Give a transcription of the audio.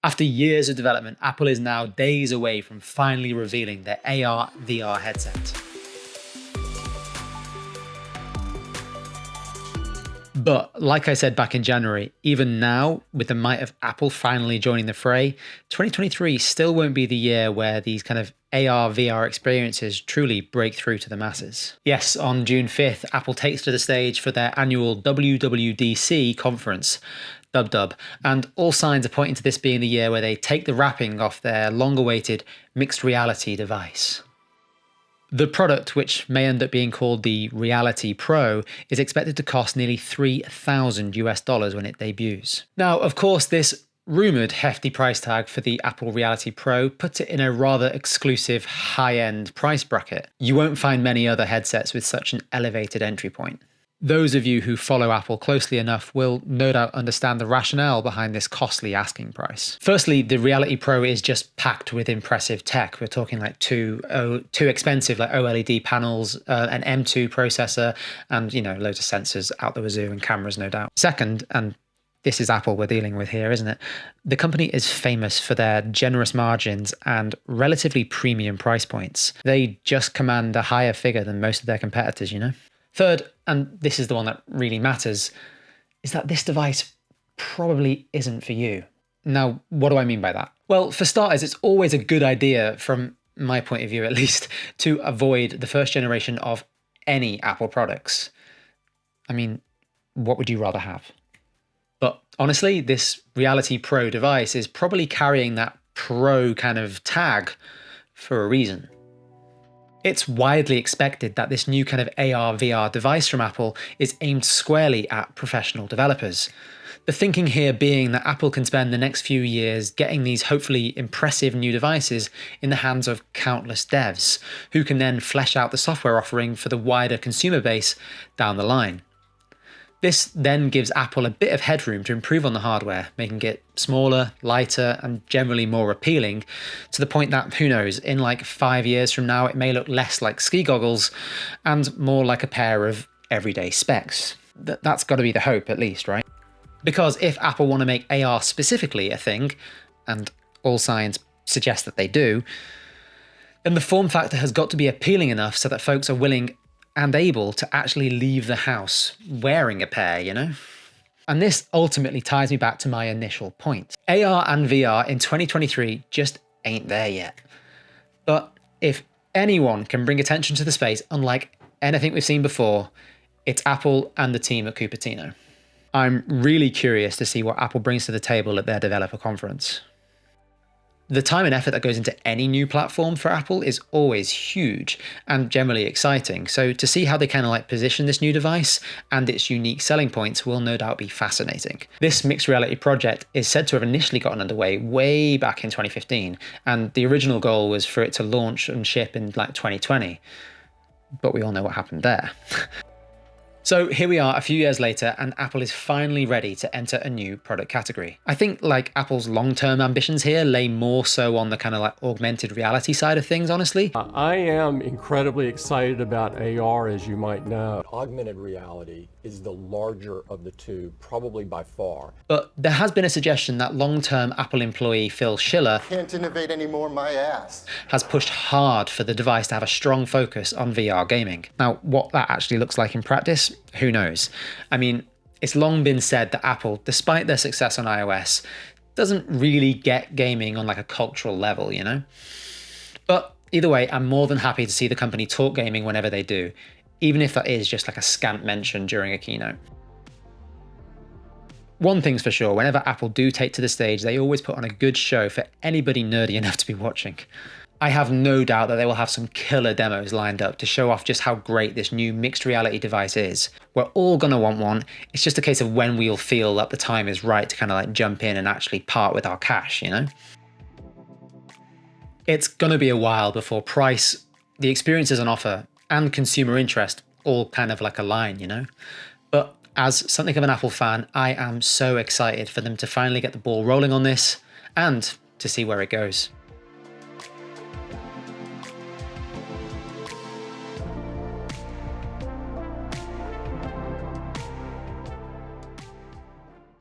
After years of development, Apple is now days away from finally revealing their AR/VR headset. But like I said back in January, even now, with the might of Apple finally joining the fray, 2023 still won't be the year where these kind of AR/VR experiences truly break through to the masses. Yes, on June 5th, Apple takes to the stage for their annual WWDC conference, dub, and all signs are pointing to this being the year where they take the wrapping off their long-awaited mixed reality device. The product, which may end up being called the Reality Pro, is expected to cost nearly $3,000 when it debuts. Now, of course, this rumoured hefty price tag for the Apple Reality Pro puts it in a rather exclusive high-end price bracket. You won't find many other headsets with such an elevated entry point. Those of you who follow Apple closely enough will no doubt understand the rationale behind this costly asking price. Firstly, the Reality Pro is just packed with impressive tech. We're talking like two expensive like OLED panels, an M2 processor, and loads of sensors out the wazoo and cameras, no doubt. Second, and this is Apple we're dealing with here, isn't it? The company is famous for their generous margins and relatively premium price points. They just command a higher figure than most of their competitors, Third, and this is the one that really matters, is that this device probably isn't for you. Now, what do I mean by that? Well, for starters, it's always a good idea, from my point of view at least, to avoid the first generation of any Apple products. I mean, what would you rather have? But honestly, this Reality Pro device is probably carrying that Pro kind of tag for a reason. It's widely expected that this new kind of AR/VR device from Apple is aimed squarely at professional developers. The thinking here being that Apple can spend the next few years getting these hopefully impressive new devices in the hands of countless devs, who can then flesh out the software offering for the wider consumer base down the line. This then gives Apple a bit of headroom to improve on the hardware, making it smaller, lighter, and generally more appealing, to the point that, who knows, in like 5 years from now, it may look less like ski goggles and more like a pair of everyday specs. That's got to be the hope, at least, right? Because if Apple want to make AR specifically a thing, and all signs suggest that they do, then the form factor has got to be appealing enough so that folks are willing and able to actually leave the house wearing a pair, And this ultimately ties me back to my initial point. AR and VR in 2023 just ain't there yet. But if anyone can bring attention to the space unlike anything we've seen before, it's Apple and the team at Cupertino. I'm really curious to see what Apple brings to the table at their developer conference. The time and effort that goes into any new platform for Apple is always huge and generally exciting, so to see how they kind of position this new device and its unique selling points will no doubt be fascinating. This mixed reality project is said to have initially gotten underway way back in 2015, and the original goal was for it to launch and ship in 2020, but we all know what happened there. So here we are a few years later, and Apple is finally ready to enter a new product category. I think Apple's long-term ambitions here lay more so on the kind of augmented reality side of things, honestly. I am incredibly excited about AR, as you might know. Augmented reality is the larger of the two, probably by far. But there has been a suggestion that long-term Apple employee Phil Schiller can't innovate anymore, my ass. Has pushed hard for the device to have a strong focus on VR gaming. Now, what that actually looks like in practice, who knows? I mean, it's long been said that Apple, despite their success on iOS, doesn't really get gaming on a cultural level, But either way, I'm more than happy to see the company talk gaming whenever they do, even if that is just a scant mention during a keynote. One thing's for sure, whenever Apple do take to the stage, they always put on a good show for anybody nerdy enough to be watching. I have no doubt that they will have some killer demos lined up to show off just how great this new mixed reality device is. We're all gonna want one, it's just a case of when we'll feel that the time is right to kind of jump in and actually part with our cash, It's gonna be a while before price, the experiences on offer, and consumer interest all kind of align, But as something of an Apple fan, I am so excited for them to finally get the ball rolling on this and to see where it goes.